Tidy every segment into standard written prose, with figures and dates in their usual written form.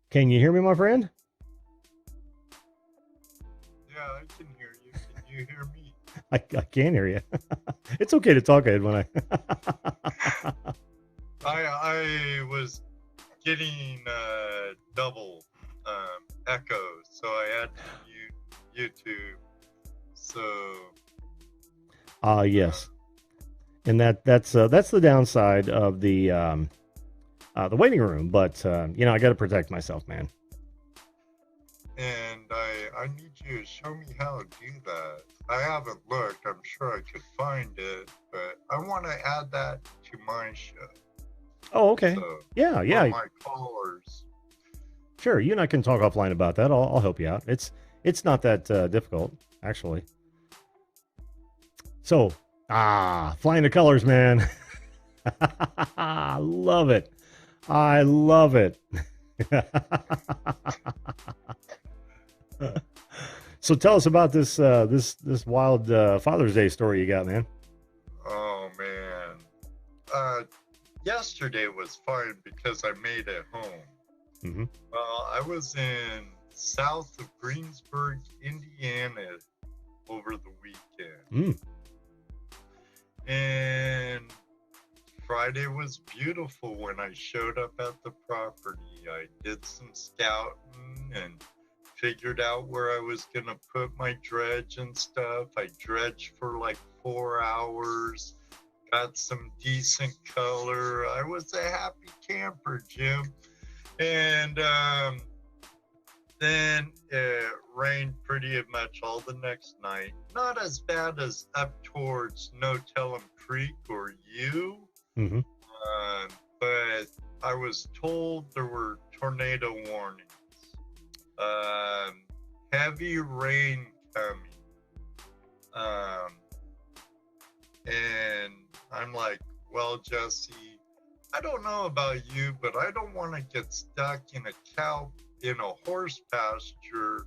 Can you hear me, my friend? Yeah, I can hear you. Can you hear me? I can hear you. It's okay to talk, Ed, when I. I was getting double echo, so I had to mute YouTube. So uh, Yes, and that's the downside of the waiting room. But I got to protect myself, man. and I need you to show me how to do that. I haven't looked. I'm sure I could find it, but I want to add that to my show. Oh, okay. So Yeah, for yeah, my callers, sure. You and I can talk offline about that. I'll help you out. It's not that difficult, actually. So, flying the colors, man. I love it. I love it. So tell us about this wild Father's Day story you got, man. oh man. Yesterday was fine because I made it home. Mm-hmm. Well, I was in south of Greensburg, Indiana over the weekend. Mm. And Friday was beautiful when I showed up at the property. I did some scouting and figured out where I was going to put my dredge and stuff. I dredged for like 4 hours, got some decent color. I was a happy camper, Jim. And then it rained pretty much all the next night. Not as bad as up towards No Tell'em Creek or you, Mm-hmm. but I was told there were tornado warnings. Heavy rain coming. Um, and I'm like, well, Jesse, I don't know about you, but I don't want to get stuck in a horse pasture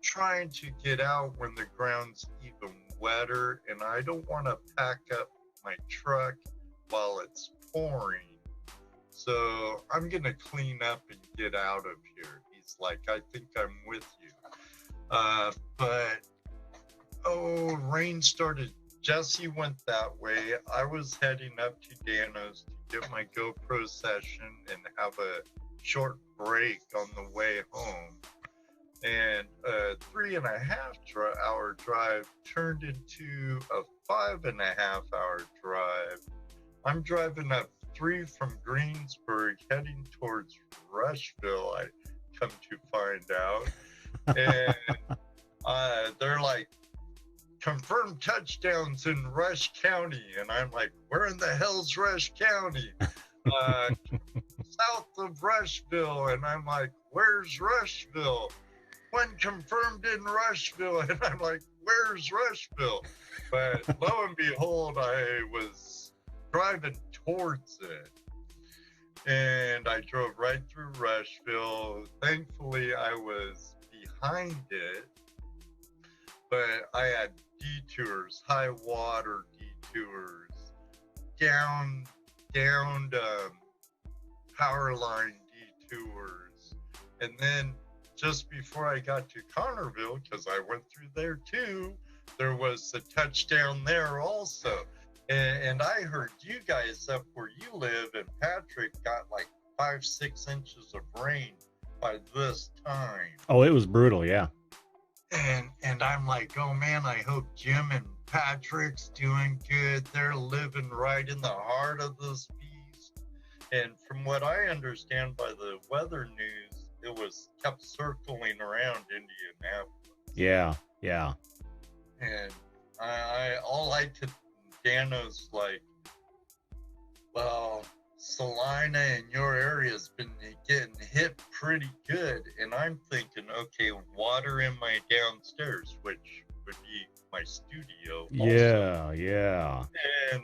trying to get out when the ground's even wetter, and I don't want to pack up my truck while it's pouring. So I'm going to clean up and get out of here. He's like, I think I'm with you. But rain started. Jesse went that way. I was heading up to Dano's to get my GoPro session and have a short break on the way home. And a 3.5-hour drive turned into a 5.5-hour drive. I'm driving up 3 from Greensburg, heading towards Rushville, I come to find out. And they're like, confirmed touchdowns in Rush County. And I'm like, where in the hell's Rush County? South of Rushville. And I'm like, where's Rushville? One confirmed in Rushville. And I'm like, where's Rushville? But lo and behold, I was driving towards it. And I drove right through Rushville. Thankfully, I was behind it. But I had detours, high water detours, down power line detours. And then just before I got to Connorville, because I went through there too, there was a touchdown there also. And I heard you guys up where you live and Patrick got like 5-6 inches of rain by this time. Oh, it was brutal, yeah. And I'm like, oh man, I hope Jim and Patrick's doing good. They're living right in the heart of this beast. And from what I understand by the weather news, it was kept circling around Indianapolis. Yeah, yeah. And Dano's like, well, Salina in your area has been getting hit pretty good. And I'm thinking, okay, water in my downstairs, which would be my studio. Yeah, also. Yeah.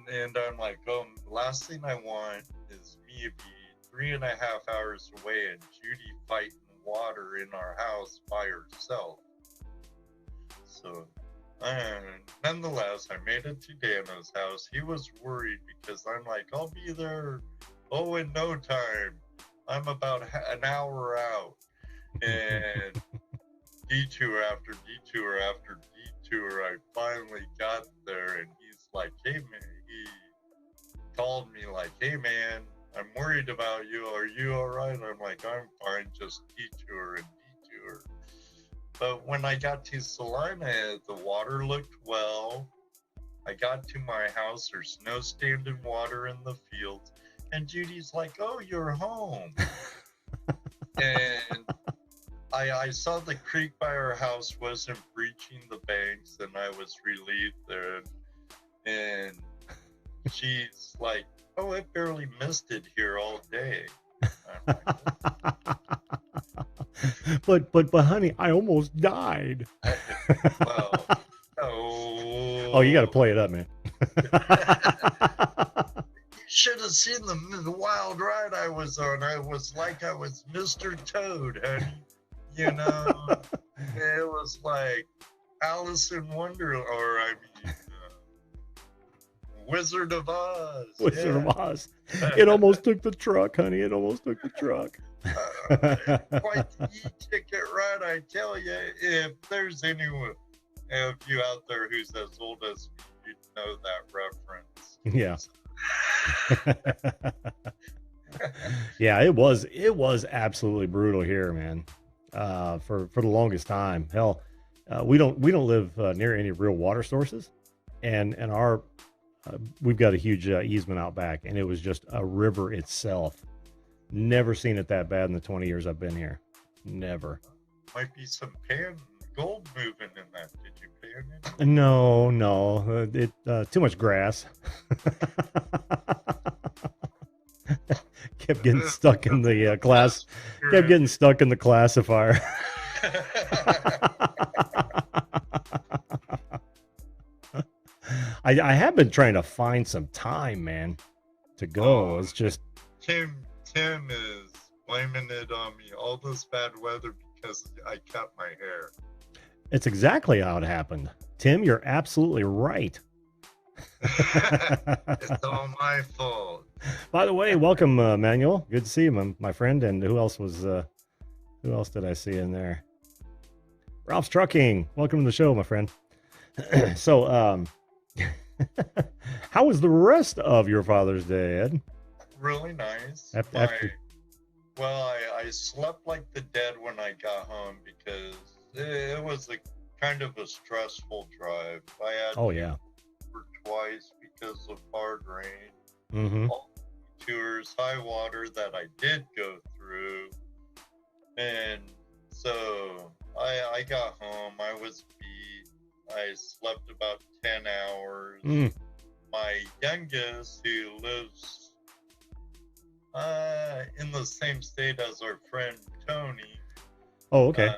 And I'm like, the last thing I want is me to be 3.5 hours away and Judy fighting water in our house by herself. So, nonetheless, I made it to Dano's house. He was worried because I'm like, I'll be there, in no time. I'm about an hour out. And detour after detour after detour, I finally got there, and he's like, hey man, he called me like, hey man, I'm worried about you. Are you all right? I'm like, I'm fine, just detour and detour. But when I got to Salina, the water looked well. I got to my house, there's no standing water in the fields. And Judy's like, oh, you're home. And I saw the creek by our house wasn't breaching the banks, and I was relieved there. And she's like, oh, it barely misted here all day. I'm like, but honey, I almost died. well, no. Oh, you got to play it up, man. You should have seen the wild ride I was on. I was like I was Mr. Toad, honey. You know, it was like Alice in Wonderland, or I mean, Wizard of Oz. Wizard of Oz. It almost took the truck, honey. It almost took the truck. Quite the e-ticket ride, I tell you. If there's anyone of you out there who's as old as me, you'd know that reference. Yeah. Yeah, it was absolutely brutal here, man. For the longest time. Hell, we don't live near any real water sources, and our we've got a huge easement out back, and it was just a river itself. Never seen it that bad in the 20 years I've been here. Never. Might be some gold moving in that. Did you pan it? No, it too much grass. Kept getting stuck in the class. Kept getting stuck in the classifier. I have been trying to find some time, man, to go. It's just Tim is blaming it on me. All this bad weather because I cut my hair. It's exactly how it happened. Tim, you're absolutely right. It's all my fault. By the way, welcome, Manuel. Good to see you, my friend. And who else did I see in there? Ralph's Trucking. Welcome to the show, my friend. So, how was the rest of your Father's Day, Ed? Really nice. I slept like the dead when I got home because it was a kind of a stressful drive. I had for twice because of hard rain. Mm-hmm. All the tours, high water that I did go through, and so I got home. I was beat. I slept about 10 hours. My youngest, who lives in the same state as our friend Tony. Oh, okay.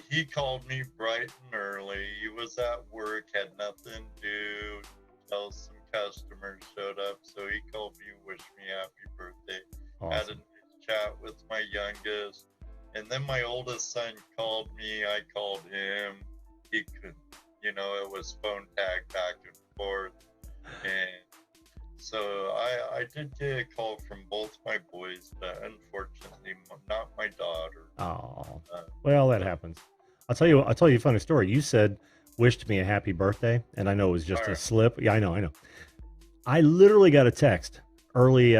He called me bright and early. He was at work, had nothing to do. Till some customers showed up, so he called me, wished me happy birthday. Awesome. Had a nice chat with my youngest, and then my oldest son called me. I called him. He could, it was phone tag back and forth, and so I did get a call from both my boys, but unfortunately not my daughter. Oh, well, that happens. I'll tell you a funny story. You said wished me a happy birthday, and I know it was just a slip. Yeah, I know. I literally got a text early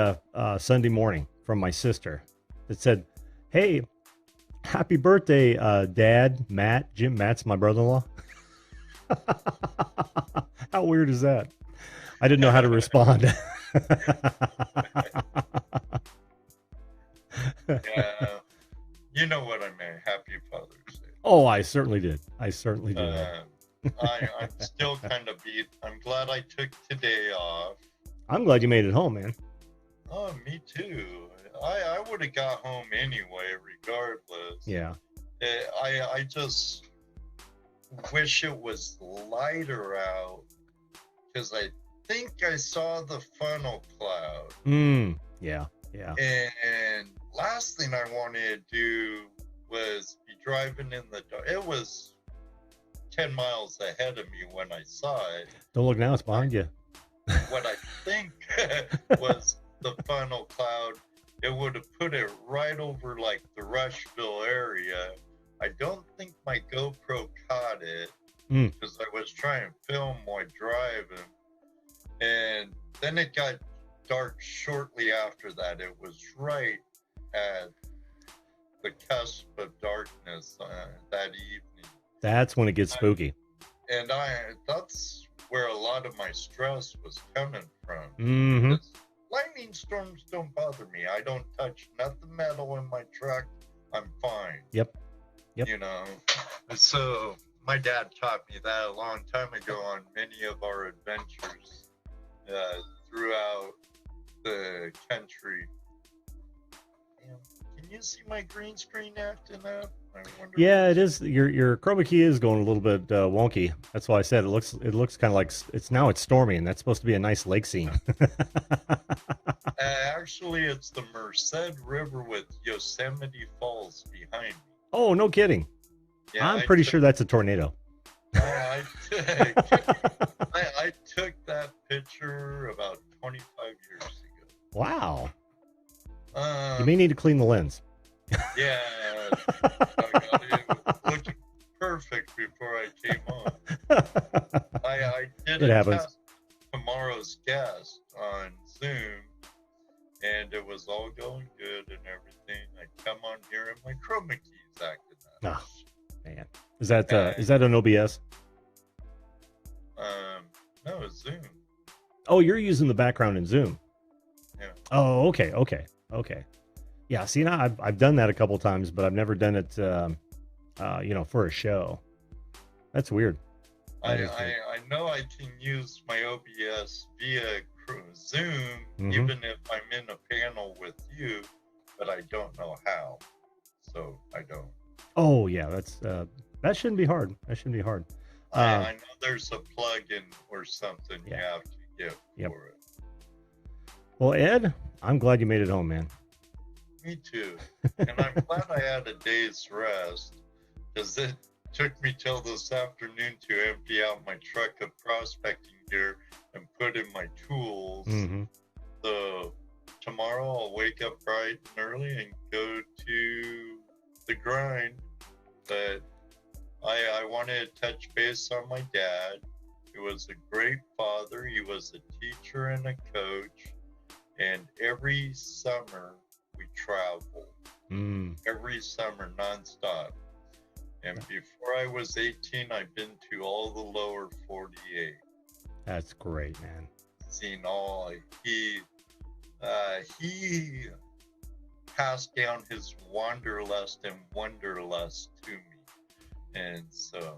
Sunday morning from my sister that said, "Hey, happy birthday, Dad, Matt." Matt's my brother-in-law. How weird is that? I didn't know how to respond. Yeah, you know what I meant. Happy Father's Day. Oh, I certainly did. I'm still kind of beat. I'm glad I took today off. I'm glad you made it home, man. Oh, me too. I would have got home anyway, regardless. Yeah. I just wish it was lighter out, because I think I saw the funnel cloud. Yeah. And last thing I wanted to do was be driving in the dark. It was 10 miles ahead of me when I saw it. Don't look now, it's behind you. What I think was the funnel cloud. it would have put it right over like the Rushville area. I don't think my GoPro caught it because I was trying to film while driving. And then it got dark shortly after that. It was right at the cusp of darkness that evening. That's when it gets spooky. And that's where a lot of my stress was coming from. Mm-hmm. Lightning storms don't bother me. I don't touch nothing metal in my truck. I'm fine. Yep. You know, so my dad taught me that a long time ago on many of our adventures throughout the country. Can you see my green screen acting up? Yeah, it is. Your chroma key is going a little bit wonky. That's why I said it looks kind of like it's stormy, and that's supposed to be a nice lake scene. Actually, it's the Merced River with Yosemite Falls behind me. Oh, no kidding. Yeah, I'm pretty sure that's a tornado. I took that picture about 25 years ago. Wow. You may need to clean the lens. Yeah. It was looking perfect before I came on. I did a test tomorrow's guest on Zoom, and it was all going good and everything. I come on here and my chroma key's acting up. Oh, man. Is that an OBS? No, it's Zoom. Oh, you're using the background in Zoom. Yeah. Oh, okay. Yeah, see, now I've done that a couple times, but I've never done it, for a show. That's weird. I know I can use my OBS via Zoom, even if I'm in a panel with you, but I don't know how, so I don't. Oh yeah, that shouldn't be hard. I know there's a plug-in or something you have to get for it. Well, Ed, I'm glad you made it home, man. Me too. And I'm glad I had a day's rest, because it took me till this afternoon to empty out my truck of prospecting gear and put in my tools. So tomorrow I'll wake up bright and early and go to the grind. But I wanted to touch base on my dad. He was a great father. He was a teacher and a coach. And every summer we traveled. Every summer nonstop. And before I was 18, I've been to all the lower 48. That's great, man. Seen all. He passed down his wanderlust and wonderlust to me. And so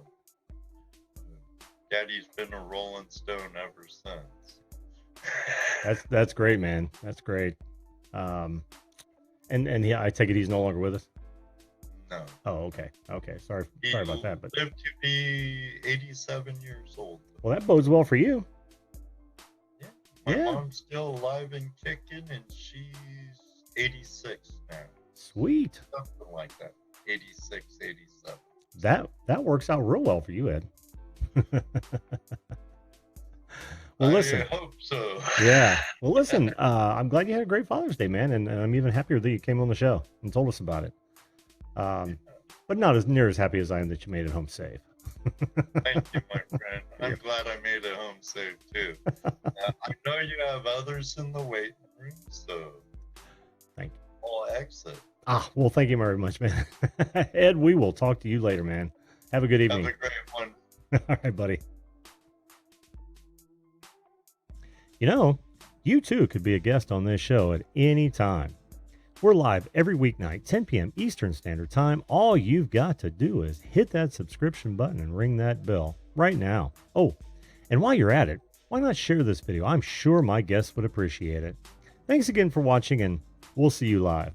Daddy's been a Rolling Stone ever since. That's great, man. That's great. And yeah, I take it he's no longer with us? No. Oh, okay. Sorry about that. But he lived to be 87 years old. Well, that bodes well for you. Yeah. My mom's still alive and kicking, and she's 86 now. Sweet. Something like that. 86, 87. That works out real well for you, Ed. Well, listen. I hope so. Yeah. Well, listen. I'm glad you had a great Father's Day, man, and I'm even happier that you came on the show and told us about it. But not as near as happy as I am that you made it home safe. Thank you, my friend. I'm glad I made it home safe too. I know you have others in the waiting room, so thank you. I'll exit. Well, thank you very much, man. Ed, we will talk to you later, man. Have a good evening. Have a great one. All right, buddy. You too could be a guest on this show at any time. We're live every weeknight, 10 p.m. Eastern Standard Time. All you've got to do is hit that subscription button and ring that bell right now. Oh, and while you're at it, why not share this video? I'm sure my guests would appreciate it. Thanks again for watching, and we'll see you live.